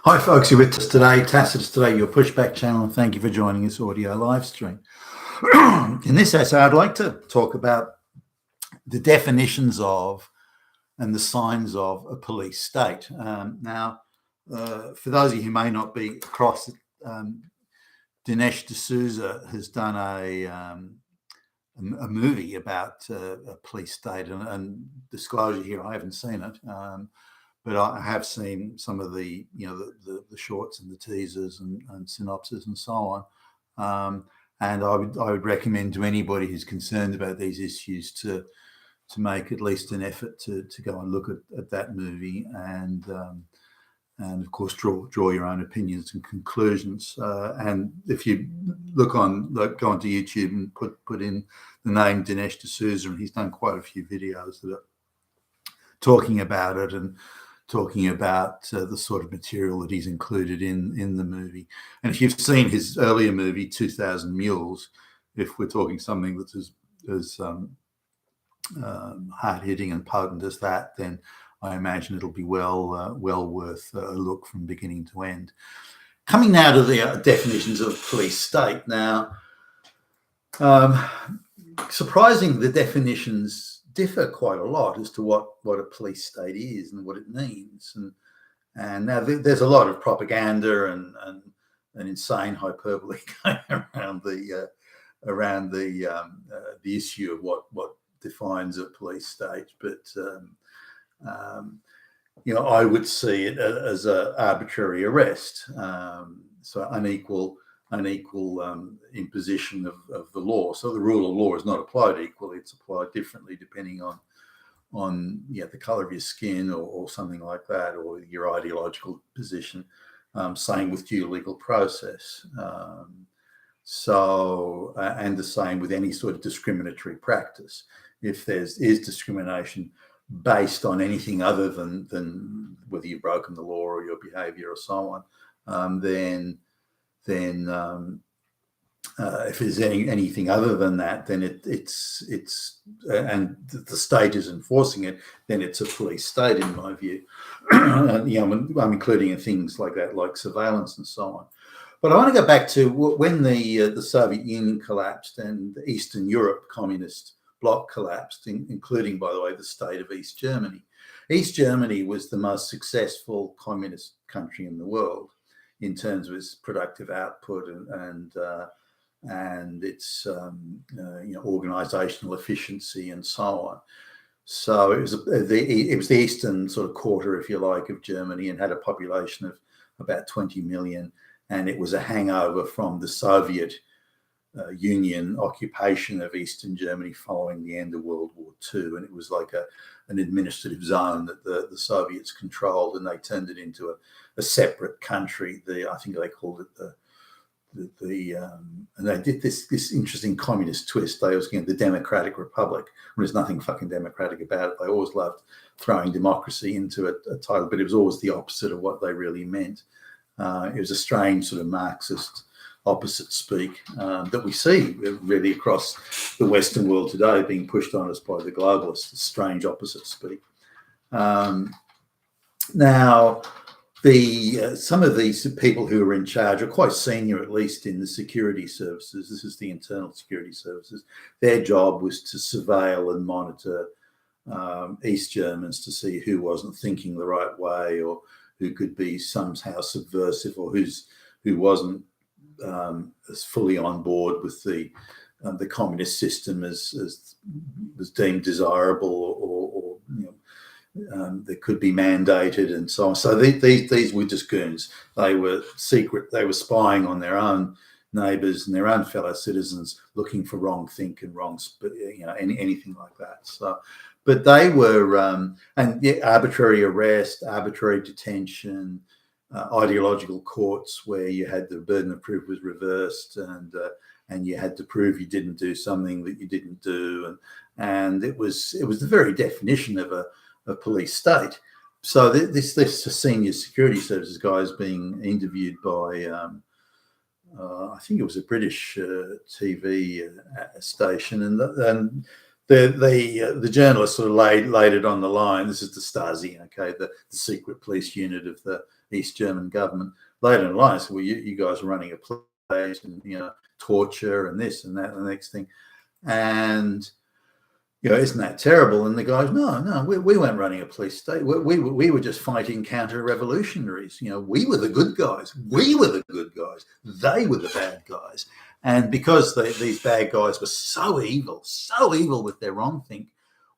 Hi folks, you're with us today, Tacitus Today, your pushback channel, and thank you for joining this audio live stream. In this essay, I'd like to talk about the definitions of and the signs of a police state. For those of you who may not be across, Dinesh D'Souza has done a movie about a police state, and disclosure here, I haven't seen it. But I have seen some of the shorts and the teasers and synopses and so on. And I would recommend to anybody who's concerned about these issues to make at least an effort to go and look at that movie and of course draw your own opinions and conclusions. And if you go onto YouTube and put in the name Dinesh D'Souza, and he's done quite a few videos that are talking about it and talking about the sort of material that he's included in the movie. And if you've seen his earlier movie, 2000 Mules, if we're talking something that's as hard-hitting and potent as that, then I imagine it'll be well worth a look from beginning to end. Coming now to the definitions of police state. Now, surprising, the definitions differ quite a lot as to what a police state is and what it means, and now there's a lot of propaganda and insane hyperbole going around the issue of what defines a police state, but I would see it as an arbitrary arrest, so unequal imposition of the law. So the rule of law is not applied equally; it's applied differently depending on the color of your skin or something like that, or your ideological position. Same with due legal process. And the same with any sort of discriminatory practice. If is discrimination based on anything other than whether you've broken the law or your behaviour or so on, then if there's anything other than that, then it's and the state is enforcing it, then it's a police state in my view. I'm including in things like that, like surveillance and so on. But I want to go back to when the Soviet Union collapsed and the Eastern Europe communist bloc collapsed, including, by the way, the state of East Germany. East Germany was the most successful communist country in the world in terms of its productive output and its organizational efficiency and so on. So it was the eastern sort of quarter, if you like, of Germany, and had a population of about 20 million. And it was a hangover from the Soviet Union occupation of Eastern Germany following the end of World War II. And it was like an administrative zone that the Soviets controlled, and they turned it into a separate country. I think they called it and they did this interesting communist twist. They was the Democratic Republic. There's nothing fucking democratic about it. They always loved throwing democracy into a title, but it was always the opposite of what they really meant. It was a strange sort of Marxist opposite speak that we see really across the Western world today, being pushed on us by the globalists. Strange opposite speak. Now, some of these people who are in charge are quite senior, at least in the security services. This is the internal security services. Their job was to surveil and monitor East Germans to see who wasn't thinking the right way, or who could be somehow subversive, or who wasn't as fully on board with the communist system as was deemed desirable, or that could be mandated and so on. So these were just goons. They were secret. They were spying on their own neighbours and their own fellow citizens, looking for wrong think and anything like that. So, but they were arbitrary arrest, arbitrary detention, ideological courts where you had the burden of proof was reversed, and you had to prove you didn't do something that you didn't do, and it was the very definition of a police state. So this senior security services guy is being interviewed by I think it was a British TV station, and the journalist sort of laid it on the line. This is the Stasi, okay, the secret police unit of the East German government, laid it on the line. So, well, you guys are running a place, and torture and this and that and the next thing, and isn't that terrible? And the guys, no, we weren't running a police state. We were just fighting counter-revolutionaries. We were the good guys. We were the good guys. They were the bad guys. And because these bad guys were so evil with their wrong think,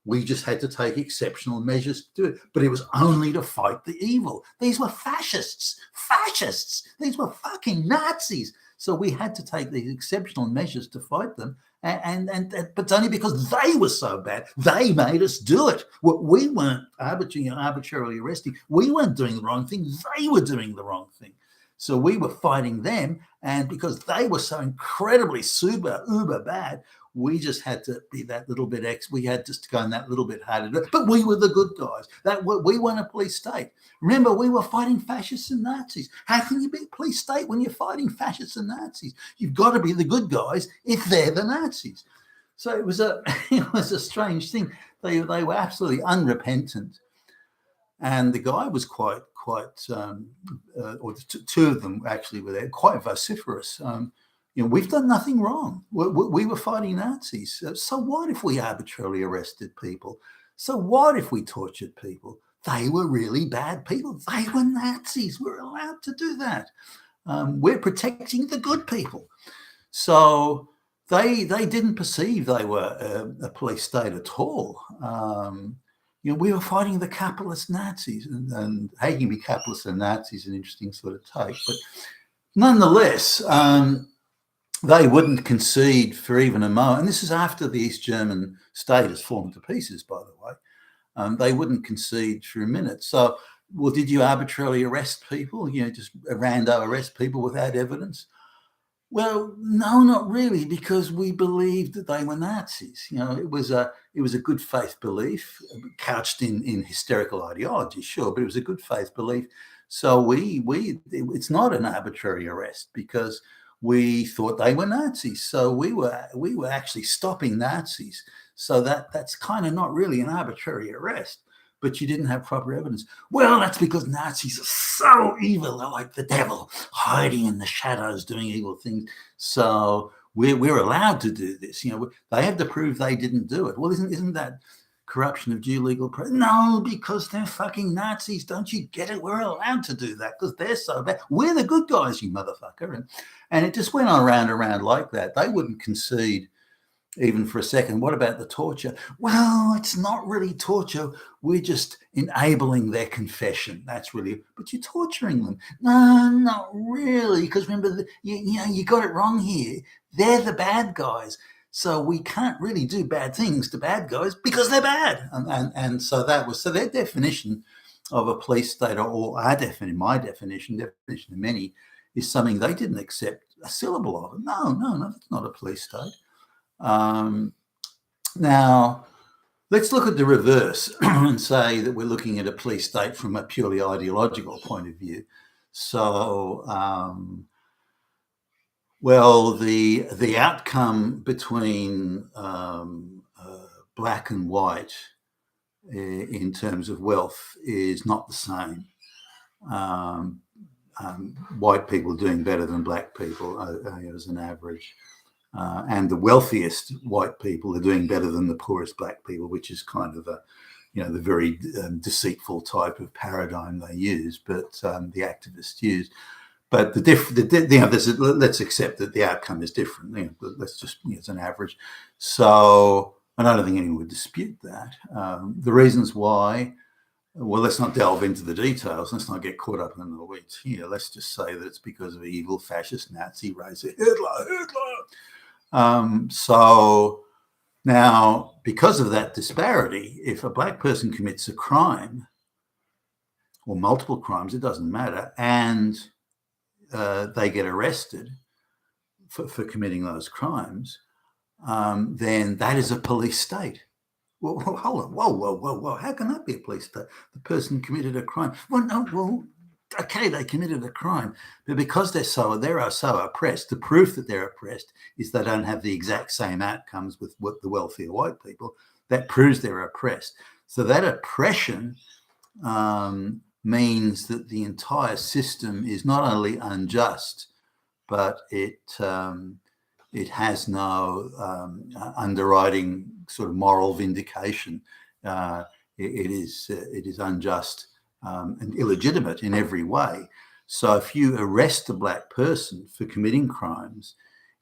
we just had to take exceptional measures to do it. But it was only to fight the evil. These were fascists. These were fucking Nazis. So we had to take these exceptional measures to fight them. But only because they were so bad. They made us do it. We weren't arbitrarily arresting. We weren't doing the wrong thing. They were doing the wrong thing. So we were fighting them, and because they were so incredibly uber bad, we just had to be that little bit we had just to go in that little bit harder. But we were the good guys. We weren't a police state. Remember, we were fighting fascists and Nazis. How can you be a police state when you're fighting fascists and Nazis? You've got to be the good guys if they're the Nazis. So it was a strange thing. They were absolutely unrepentant, and the guy was quite or the two of them actually were there, quite vociferous. We've done nothing wrong. We were fighting Nazis. So what if we arbitrarily arrested people? So what if we tortured people? They were really bad people. They were Nazis. We're allowed to do that. We're protecting the good people. So they didn't perceive they were a police state at all. We were fighting the capitalist Nazis, and how you can be capitalist and Nazis is an interesting sort of take. But nonetheless, they wouldn't concede for even a moment. And this is after the East German state has fallen to pieces, by the way. They wouldn't concede for a minute. So, well, did you arbitrarily arrest people? Just random arrest people without evidence? Well, no, not really, because we believed that they were Nazis. It was a good faith belief, couched in hysterical ideology, sure, but it was a good faith belief. So it's not an arbitrary arrest because we thought they were Nazis. So we were actually stopping Nazis. So that's kind of not really an arbitrary arrest. But you didn't have proper evidence. Well, that's because Nazis are so evil. They're like the devil, hiding in the shadows, doing evil things. So we're allowed to do this. They have to prove they didn't do it. Well, isn't that corruption of due legal process? No, because they're fucking Nazis. Don't you get it? We're allowed to do that because they're so bad. We're the good guys, you motherfucker. And it just went on around and around like that. They wouldn't concede even for a second. What about the torture? Well, it's not really torture. We're just enabling their confession. That's really, but you're torturing them. No, not really. Because remember, you got it wrong here. They're the bad guys. So we can't really do bad things to bad guys because they're bad. And so their definition of a police state, or our definition, my definition of many, is something they didn't accept a syllable of. No, that's not a police state. Now, let's look at the reverse and say that we're looking at a police state from a purely ideological point of view. So, the outcome between black and white in terms of wealth is not the same. White people doing better than black people as an average. And the wealthiest white people are doing better than the poorest black people, which is kind of the very deceitful type of paradigm they use, but the activists use. But let's accept that the outcome is different. Let's just it's an average. So, and I don't think anyone would dispute that. The reasons why. Well, let's not delve into the details. Let's not get caught up in the weeds here. Let's just say that it's because of evil fascist Nazi racist Hitler. So now, because of that disparity, if a black person commits a crime or multiple crimes, it doesn't matter, and they get arrested for committing those crimes, then that is a police state. Well, hold on. Whoa. How can that be a police state? The person committed a crime. Well, no, okay, they committed a crime, but because they're so oppressed, the proof that they're oppressed is they don't have the exact same outcomes with what the wealthier white people. That proves they're oppressed. So that oppression means that the entire system is not only unjust, but it has no underwriting sort of moral vindication. It is unjust and illegitimate in every way. So if you arrest a black person for committing crimes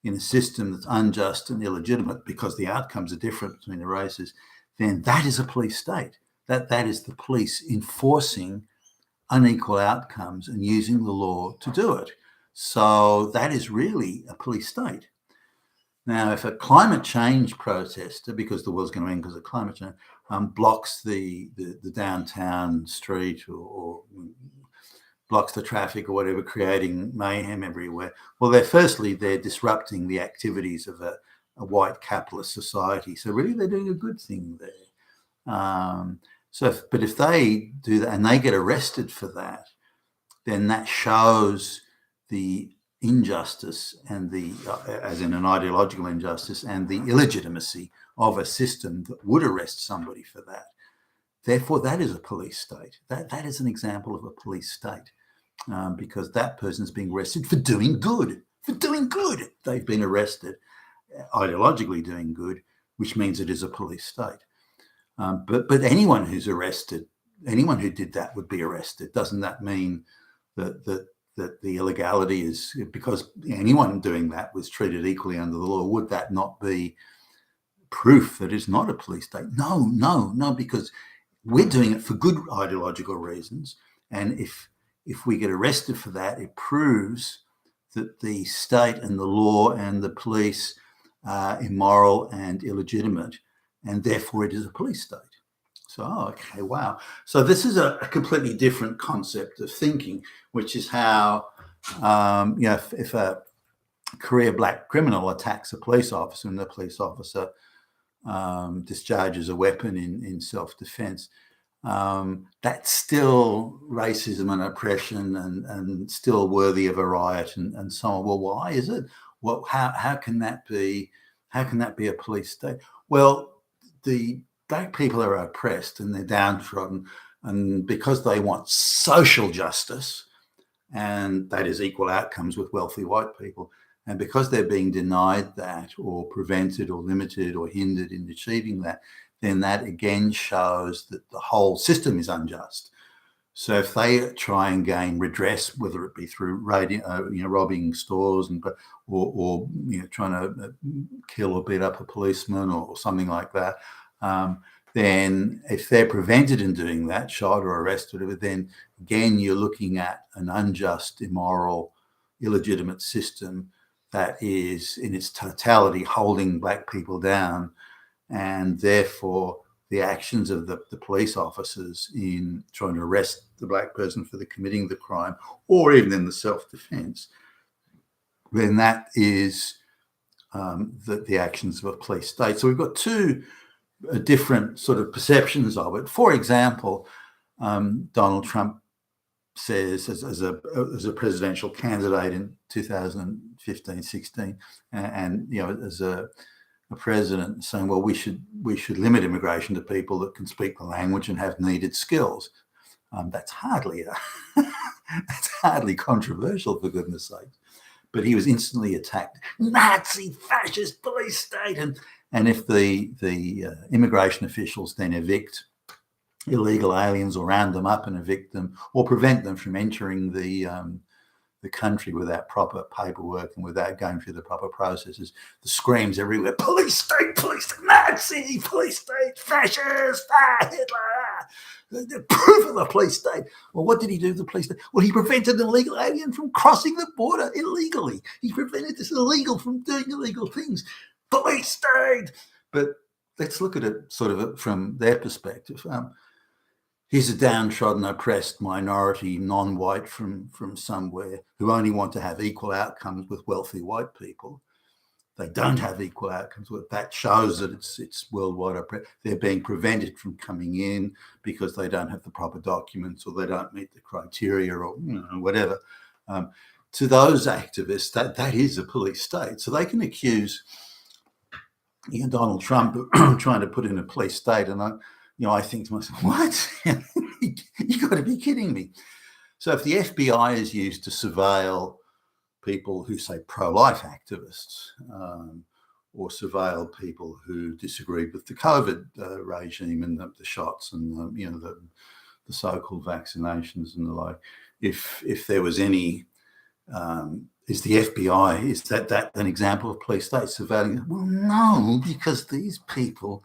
in a system that's unjust and illegitimate because the outcomes are different between the races, then that is a police state. That is the police enforcing unequal outcomes and using the law to do it. So that is really a police state. Now, if a climate change protester, because the world's going to end because of climate change, blocks the downtown street or blocks the traffic or whatever, creating mayhem everywhere, well, they're disrupting the activities of a white capitalist society. So really, they're doing a good thing there. But if they do that and they get arrested for that, then that shows the injustice and as in an ideological injustice, and the illegitimacy of a system that would arrest somebody for that. Therefore, that is a police state. That is an example of a police state, because that person is being arrested for doing good. For doing good, they've been arrested, ideologically doing good, which means it is a police state. But anyone who's arrested, anyone who did that would be arrested. Doesn't that mean that the illegality is because anyone doing that was treated equally under the law? Would that not be proof that it's not a police state? No, because we're doing it for good ideological reasons. And if we get arrested for that, it proves that the state and the law and the police are immoral and illegitimate, and therefore it is a police state. So, okay, wow. So this is a completely different concept of thinking, which is how, if a career black criminal attacks a police officer and the police officer discharges a weapon in self-defense, that's still racism and oppression and still worthy of a riot and so on. Well, why is it? Well, how can that be? How can that be a police state? Well, the black people are oppressed and they're downtrodden, and because they want social justice, and that is equal outcomes with wealthy white people, and because they're being denied that or prevented or limited or hindered in achieving that, then that again shows that the whole system is unjust. So if they try and gain redress, whether it be through robbing stores or trying to kill or beat up a policeman or something like that, then if they're prevented in doing that, shot or arrested, then again you're looking at an unjust, immoral, illegitimate system that is in its totality holding black people down, and therefore the actions of the police officers in trying to arrest the black person for committing the crime, or even in the self-defense, then that is the actions of a police state. So we've got two different sort of perceptions of it. For example, Donald Trump says as a presidential candidate in 2015-16, and as a president, saying, well, we should limit immigration to people that can speak the language and have needed skills. That's hardly that's hardly controversial, for goodness sake. But he was instantly attacked. Nazi, fascist, police state, and if the immigration officials then evict illegal aliens or round them up and evict them or prevent them from entering the country without proper paperwork and without going through the proper processes, the screams everywhere: police state, Nazi, police state, fascist, Hitler, the proof of the police state. Well, what did he do to the police state? Well, he prevented an illegal alien from crossing the border illegally. He prevented this illegal from doing illegal things. Police state. But let's look at it sort of from their perspective. He's a downtrodden, oppressed minority, non-white from somewhere, who only want to have equal outcomes with wealthy white people. they don't have equal outcomes. What that shows that it's worldwide. They're being prevented from coming in because they don't have the proper documents or they don't meet the criteria or whatever. To those activists, that is a police state. So they can accuse Donald Trump of trying to put in a police state, and I think to myself, what? You got to be kidding me. So if the FBI is used to surveil people who say pro-life activists or surveil people who disagree with the COVID regime and the shots and the so-called vaccinations and the like, if there was any, is the FBI, is that an example of police state surveilling? Well, no, because these people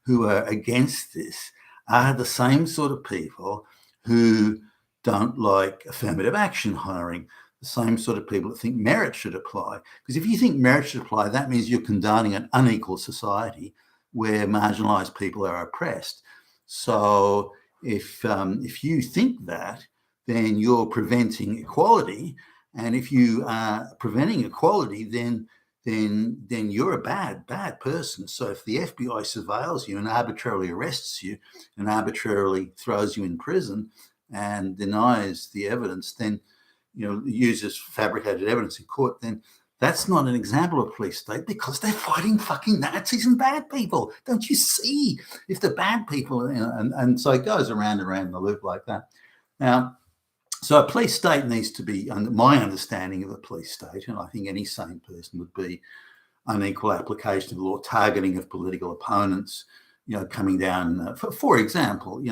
who are against this are the same sort of people who don't like affirmative action hiring, the same sort of people that think merit should apply. Because if you think merit should apply, that means you're condoning an unequal society where marginalized people are oppressed. So if you think that, then you're preventing equality. And if you are preventing equality, then you're a bad person. So if the FBI surveils you and arbitrarily arrests you and arbitrarily throws you in prison and denies the evidence, then uses fabricated evidence in court, then that's not an example of police state because they're fighting fucking Nazis and bad people. Don't you see? If the bad people, and so it goes around and around the loop like that. Now, so a police state needs to be, under my understanding of a police state, and I think any sane person would be, unequal application of the law, targeting of political opponents, coming down. For example,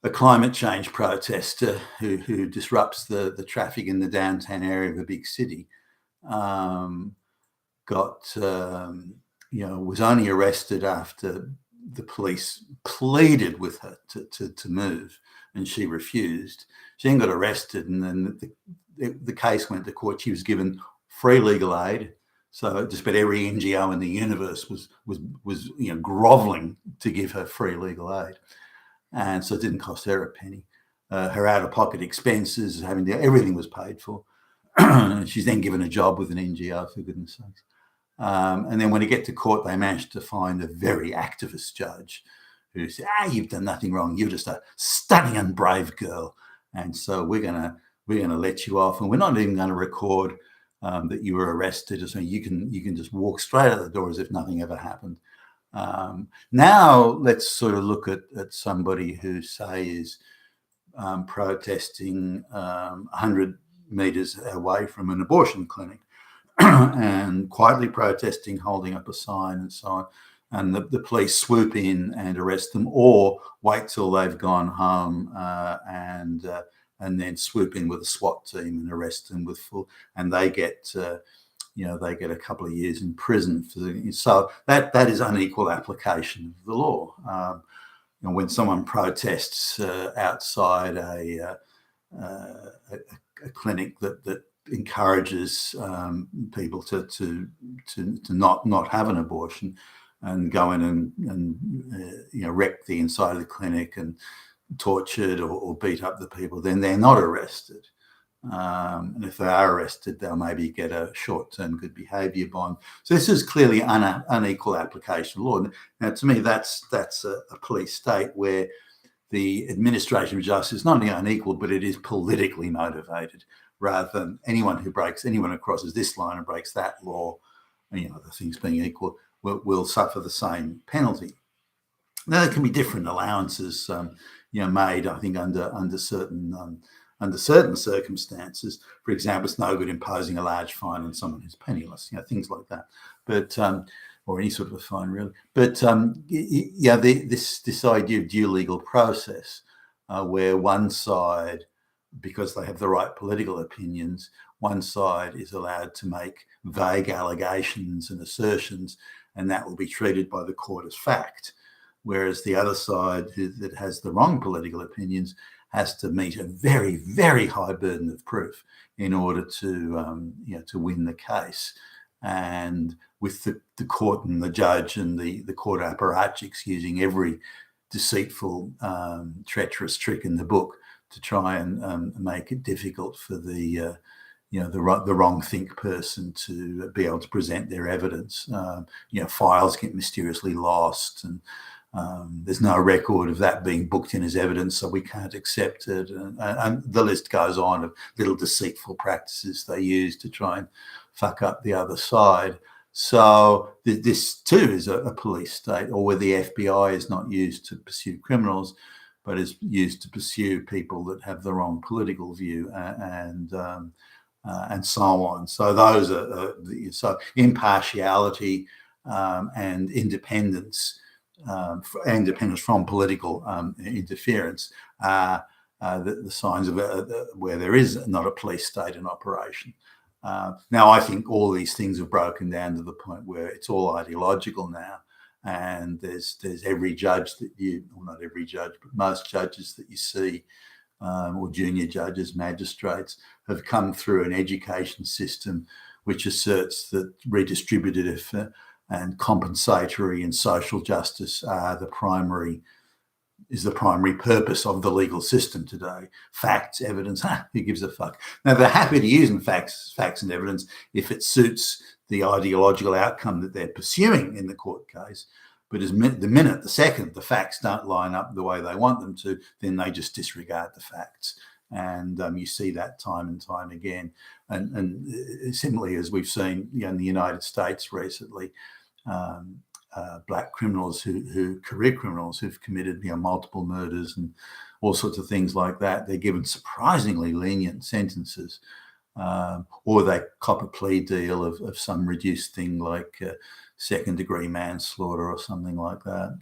a climate change protester who disrupts the traffic in the downtown area of a big city was only arrested after the police pleaded with her to move, and she refused. She then got arrested, and then the case went to court. She was given free legal aid. So just about every NGO in the universe was groveling to give her free legal aid. And so it didn't cost her a penny. Her out-of-pocket expenses, everything was paid for. And she's then given a job with an NGO, for goodness sakes. And then when it get to court, they managed to find a very activist judge who said, you've done nothing wrong. You're just a stunning and brave girl. And so we're gonna let you off. And we're not even going to record that you were arrested. So you can just walk straight out the door as if nothing ever happened. Now let's sort of look at somebody who, say, is protesting 100 meters away from an abortion clinic and quietly protesting, holding up a sign and so on. And the police swoop in and arrest them, or wait till they've gone home and then swoop in with a SWAT team and arrest them and they get a couple of years in prison so that is unequal application of the law. When someone protests outside a clinic that encourages people to not have an abortion and go in and wreck the inside of the clinic and torture it or beat up the people, then they're not arrested. And if they are arrested, they'll maybe get a short-term good behaviour bond. So this is clearly unequal application of law. Now, to me, that's a police state where the administration of justice is not only unequal, but it is politically motivated, rather than anyone who crosses this line and breaks that law, the things being equal, will suffer the same penalty. Now, there can be different allowances, made, I think, under certain circumstances. For example, it's no good imposing a large fine on someone who's penniless, things like that. But or any sort of a fine, really. But this idea of due legal process, where one side, because they have the right political opinions, one side is allowed to make vague allegations and assertions, and that will be treated by the court as fact. Whereas the other side that has the wrong political opinions has to meet a very, very high burden of proof in order to win the case. And with the court and the judge and the court apparatchiks using every deceitful, treacherous trick in the book to try and make it difficult for the the wrong think person to be able to present their evidence. Files get mysteriously lost, and there's no record of that being booked in as evidence, so we can't accept it. And the list goes on of little deceitful practices they use to try and fuck up the other side. So this too is a police state, or where the FBI is not used to pursue criminals, but is used to pursue people that have the wrong political view, and so on. So those are so impartiality and independence. Independence from political interference are the signs of where there is not a police state in operation. Now, I think all these things have broken down to the point where it's all ideological now, and there's every judge that well, not every judge, but most judges that you see, or junior judges, magistrates, have come through an education system which asserts that redistributive and compensatory and social justice are the primary purpose of the legal system today. Facts, evidence, who gives a fuck? Now, they're happy to use facts and evidence if it suits the ideological outcome that they're pursuing in the court case. But the second the facts don't line up the way they want them to, then they just disregard the facts. And you see that time and time again. And similarly, as we've seen in the United States recently, black criminals career criminals who've committed multiple murders and all sorts of things like that, they're given surprisingly lenient sentences, or they cop a plea deal of some reduced thing like second-degree manslaughter or something like that.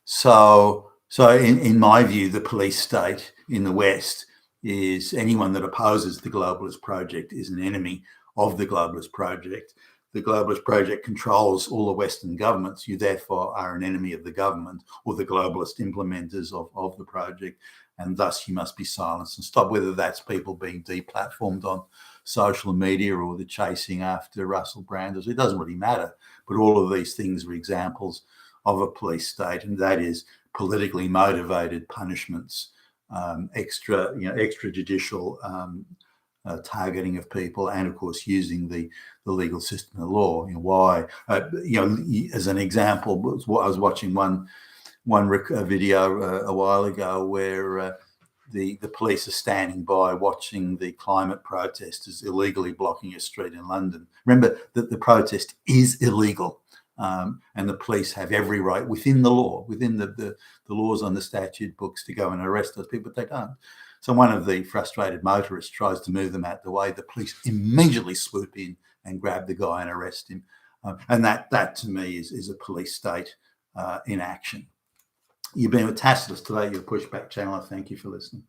So in my view, the police state in the West is anyone that opposes the globalist project is an enemy of the globalist project. The globalist project controls all the Western governments. You therefore are an enemy of the government or the globalist implementers of the project, and thus you must be silenced and stopped, whether that's people being deplatformed on social media or the chasing after Russell Brand. It doesn't really matter. But all of these things are examples of a police state, and that is politically motivated punishments, extrajudicial targeting of people, and of course using the legal system of law. Why? As an example, I was watching one video a while ago where the police are standing by watching the climate protesters illegally blocking a street in London. Remember that the protest is illegal. And the police have every right within the law, within the laws on the statute books, to go and arrest those people, but they don't. So one of the frustrated motorists tries to move them out the way. The police immediately swoop in and grab the guy and arrest him. And that to me is a police state in action. You've been with Tacitus today, your Pushback channel. Thank you for listening.